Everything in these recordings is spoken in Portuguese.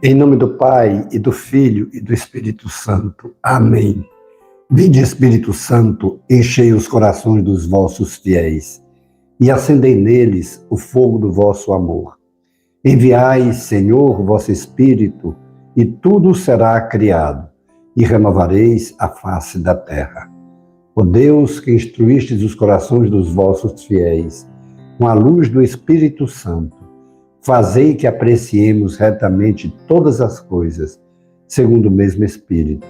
Em nome do Pai, e do Filho, e do Espírito Santo. Amém. Vinde, Espírito Santo, enchei os corações dos vossos fiéis, e acendei neles o fogo do vosso amor. Enviai, Senhor, vosso Espírito, e tudo será criado, e renovareis a face da terra. Ó Deus, que instruístes os corações dos vossos fiéis, com a luz do Espírito Santo, fazei que apreciemos retamente todas as coisas, segundo o mesmo Espírito,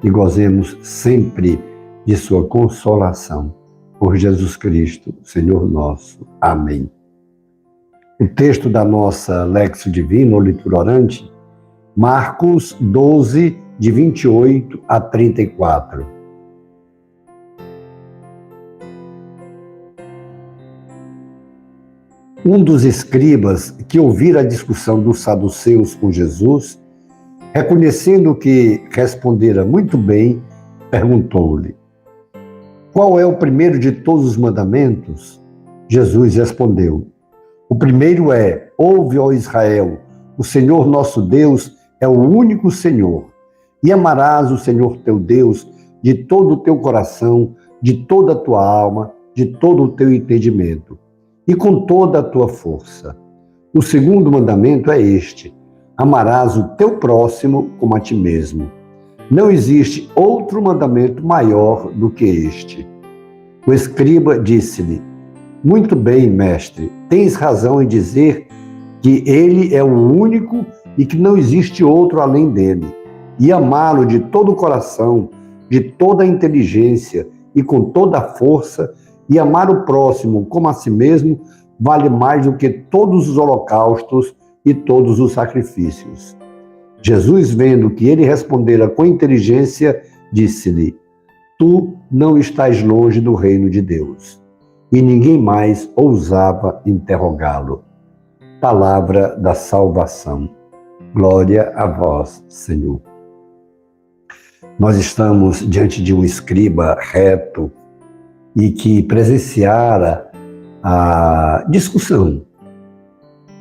e gozemos sempre de sua consolação. Por Jesus Cristo, Senhor nosso. Amém. O texto da nossa Lexio Divina, ou leitura orante, Marcos 12, de 28 a 34. Um dos escribas que ouvira a discussão dos saduceus com Jesus, reconhecendo que respondera muito bem, perguntou-lhe: qual é o primeiro de todos os mandamentos? Jesus respondeu: o primeiro é: ouve, ó Israel, o Senhor nosso Deus é o único Senhor, e amarás o Senhor teu Deus de todo o teu coração, de toda a tua alma, de todo o teu entendimento, e com toda a tua força. O segundo mandamento é este: amarás o teu próximo como a ti mesmo. Não existe outro mandamento maior do que este. O escriba disse-lhe: muito bem, mestre, tens razão em dizer que ele é o único e que não existe outro além dele, e amá-lo de todo o coração, de toda a inteligência e com toda a força, e amar o próximo como a si mesmo, vale mais do que todos os holocaustos e todos os sacrifícios. Jesus, vendo que ele respondera com inteligência, disse-lhe: tu não estás longe do reino de Deus. E ninguém mais ousava interrogá-lo. Palavra da salvação. Glória a vós, Senhor. Nós estamos diante de um escriba reto e que presenciara a discussão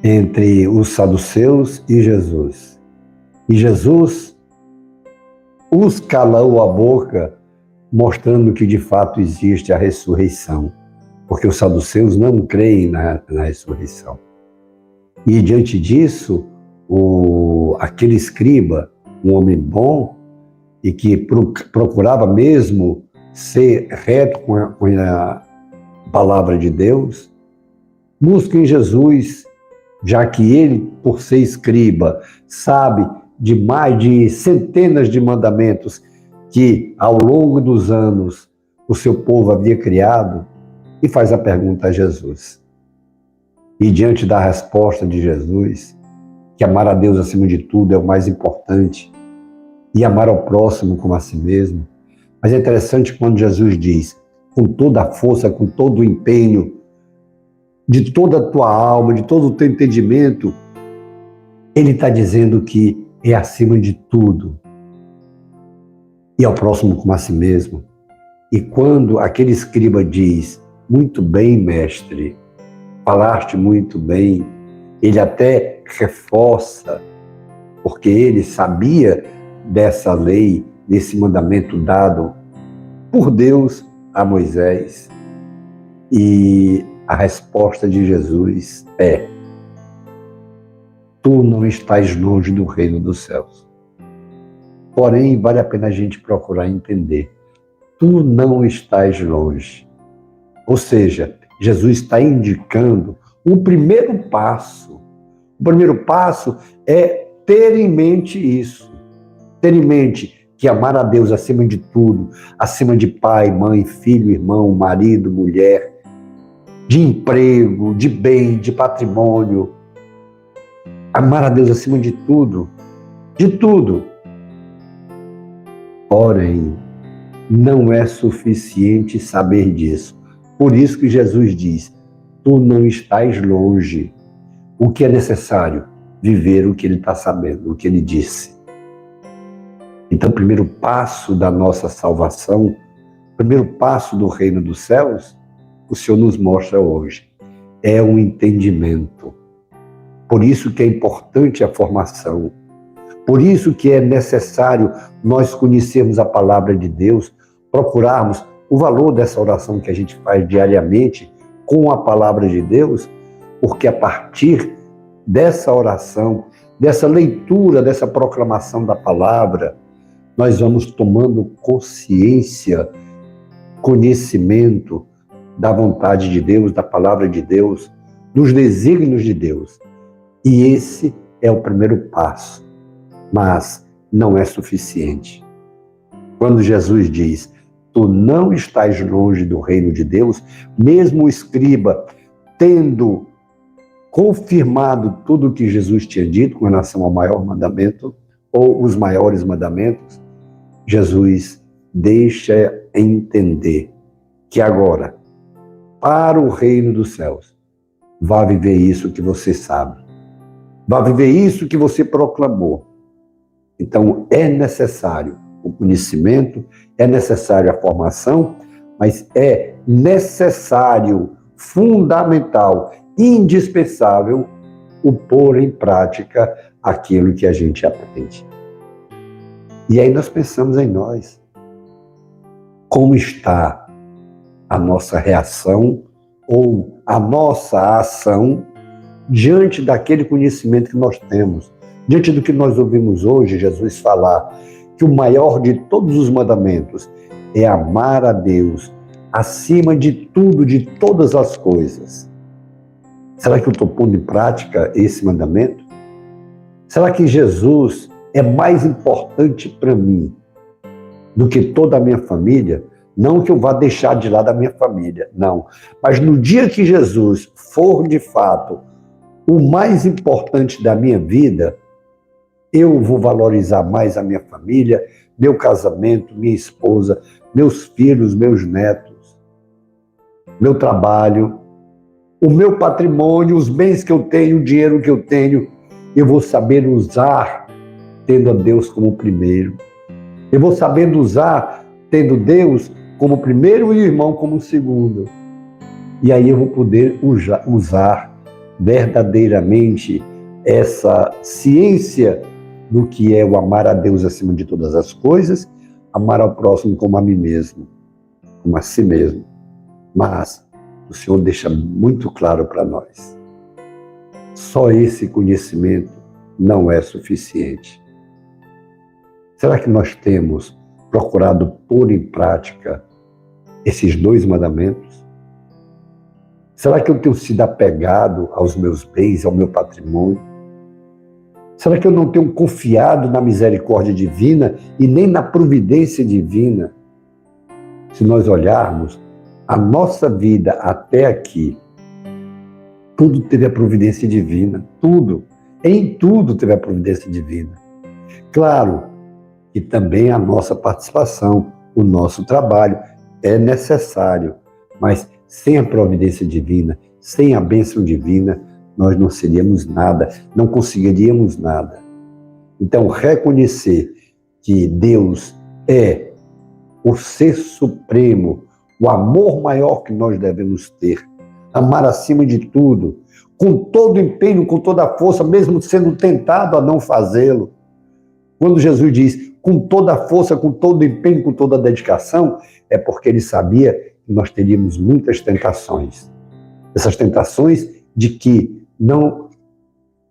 entre os saduceus e Jesus. E Jesus os calou a boca, mostrando que de fato existe a ressurreição, porque os saduceus não creem na ressurreição. E diante disso, aquele escriba, um homem bom, e que procurava mesmo ser reto com a palavra de Deus, busca em Jesus, já que ele, por ser escriba, sabe de mais de centenas de mandamentos que, ao longo dos anos, o seu povo havia criado, e faz a pergunta a Jesus. E diante da resposta de Jesus, que amar a Deus acima de tudo é o mais importante, e amar ao próximo como a si mesmo. Mas é interessante quando Jesus diz: com toda a força, com todo o empenho, de toda a tua alma, de todo o teu entendimento, ele está dizendo que é acima de tudo. E ao próximo como a si mesmo. E quando aquele escriba diz: muito bem, mestre, falaste muito bem, ele até reforça, porque ele sabia dessa lei, desse mandamento dado por Deus a Moisés. E a resposta de Jesus é: tu não estás longe do reino dos céus. Porém, vale a pena a gente procurar entender. Tu não estás longe. Ou seja, Jesus está indicando o primeiro passo. O primeiro passo é ter em mente isso. Ter em mente que amar a Deus acima de tudo, acima de pai, mãe, filho, irmão, marido, mulher, de emprego, de bem, de patrimônio. Amar a Deus acima de tudo, de tudo. Porém, não é suficiente saber disso. Por isso que Jesus diz: tu não estás longe. O que é necessário? Viver o que ele está sabendo, o que ele disse. Então, o primeiro passo da nossa salvação, o primeiro passo do reino dos céus, o Senhor nos mostra hoje, é um entendimento. Por isso que é importante a formação, Por isso que é necessário nós conhecermos a palavra de Deus, procurarmos o valor dessa oração que a gente faz diariamente com a palavra de Deus, porque a partir dessa oração, dessa leitura, dessa proclamação da palavra, nós vamos tomando consciência, conhecimento da vontade de Deus, da palavra de Deus, dos desígnios de Deus. E esse é o primeiro passo, mas não é suficiente. Quando Jesus diz, tu não estás longe do reino de Deus, mesmo o escriba tendo confirmado tudo o que Jesus tinha dito com relação ao maior mandamento, ou os maiores mandamentos, Jesus deixa entender que agora, para o reino dos céus, vá viver isso que você sabe, vá viver isso que você proclamou. Então é necessário o conhecimento, é necessário a formação, mas é necessário, fundamental, indispensável o pôr em prática aquilo que a gente aprende. E aí nós pensamos em nós. Como está a nossa reação ou a nossa ação diante daquele conhecimento que nós temos, diante do que nós ouvimos hoje Jesus falar, que o maior de todos os mandamentos é amar a Deus acima de tudo, de todas as coisas. Será que eu estou pondo em prática esse mandamento? Será que Jesus é mais importante para mim do que toda a minha família? Não que eu vá deixar de lado a minha família, não. Mas no dia que Jesus for, de fato, o mais importante da minha vida, eu vou valorizar mais a minha família, meu casamento, minha esposa, meus filhos, meus netos, meu trabalho, o meu patrimônio, os bens que eu tenho, o dinheiro que eu tenho, eu vou saber usar tendo a Deus como primeiro. Eu vou sabendo usar tendo Deus como primeiro e o irmão como segundo. E aí eu vou poder usar verdadeiramente essa ciência do que é o amar a Deus acima de todas as coisas, amar ao próximo como a mim mesmo, como a si mesmo. Mas o Senhor deixa muito claro para nós. Só esse conhecimento não é suficiente. Será que nós temos procurado pôr em prática esses 2 mandamentos? Será que eu tenho sido apegado aos meus bens, ao meu patrimônio? Será que eu não tenho confiado na misericórdia divina e nem na providência divina? Se nós olharmos a nossa vida até aqui, tudo teve a providência divina, tudo. Em tudo teve a providência divina. Claro que também a nossa participação, o nosso trabalho é necessário, mas sem a providência divina, sem a bênção divina, nós não seríamos nada, não conseguiríamos nada. Então, reconhecer que Deus é o ser supremo, o amor maior que nós devemos ter, amar acima de tudo, com todo o empenho, com toda a força, mesmo sendo tentado a não fazê-lo. Quando Jesus diz com toda a força, com todo o empenho, com toda a dedicação, é porque ele sabia que nós teríamos muitas tentações. Essas tentações de que não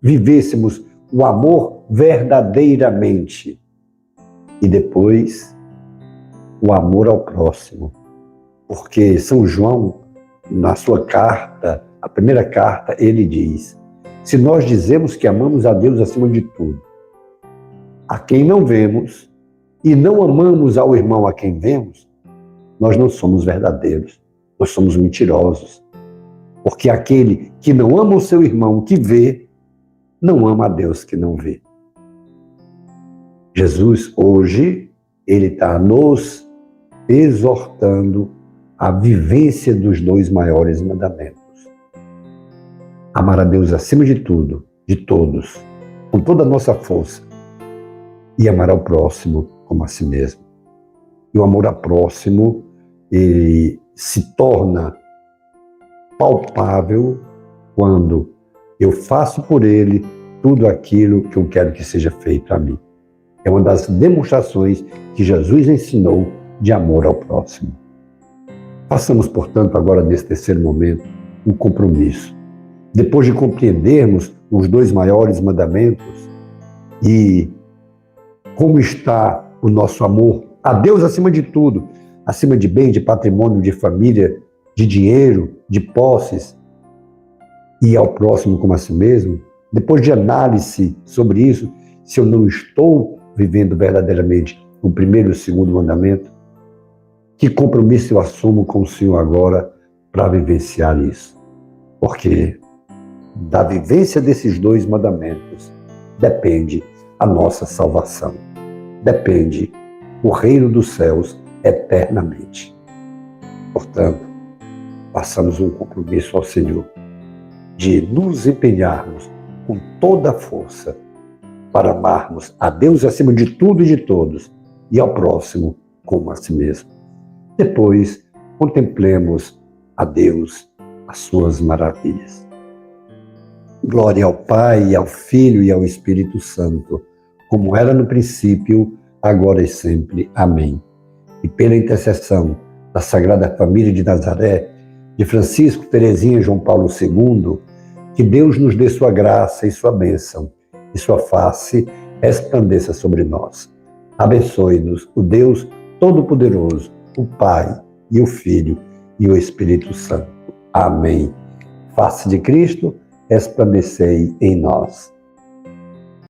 vivêssemos o amor verdadeiramente. E depois, o amor ao próximo. Porque São João, na sua carta, a primeira carta, ele diz: se nós dizemos que amamos a Deus acima de tudo, a quem não vemos, e não amamos ao irmão a quem vemos, nós não somos verdadeiros, nós somos mentirosos. Porque aquele que não ama o seu irmão que vê, não ama a Deus que não vê. Jesus, hoje, ele está nos exortando à vivência dos 2 maiores mandamentos. Amar a Deus acima de tudo, de todos, com toda a nossa força, e amar ao próximo como a si mesmo. E o amor ao próximo, ele se torna palpável quando eu faço por ele tudo aquilo que eu quero que seja feito a mim. É uma das demonstrações que Jesus ensinou de amor ao próximo. Façamos, portanto, agora nesse terceiro momento, um compromisso. Depois de compreendermos os 2 maiores mandamentos e como está o nosso amor a Deus acima de tudo, acima de bem, de patrimônio, de família, de dinheiro, de posses, e ao próximo como a si mesmo, depois de análise sobre isso, se eu não estou vivendo verdadeiramente o primeiro e o segundo mandamento, que compromisso eu assumo com o Senhor agora para vivenciar isso? Porque da vivência desses 2 mandamentos depende a nossa salvação. Depende o reino dos céus eternamente. Portanto, façamos um compromisso ao Senhor de nos empenharmos com toda a força para amarmos a Deus acima de tudo e de todos e ao próximo como a si mesmo. Depois, contemplemos a Deus, as suas maravilhas. Glória ao Pai, ao Filho e ao Espírito Santo, como era no princípio, agora e sempre. Amém. E pela intercessão da Sagrada Família de Nazaré, de Francisco, Teresinha e João Paulo II, que Deus nos dê sua graça e sua bênção, e sua face resplandeça sobre nós. Abençoe-nos o Deus Todo-Poderoso, o Pai e o Filho e o Espírito Santo. Amém. Face de Cristo, resplandecei em nós.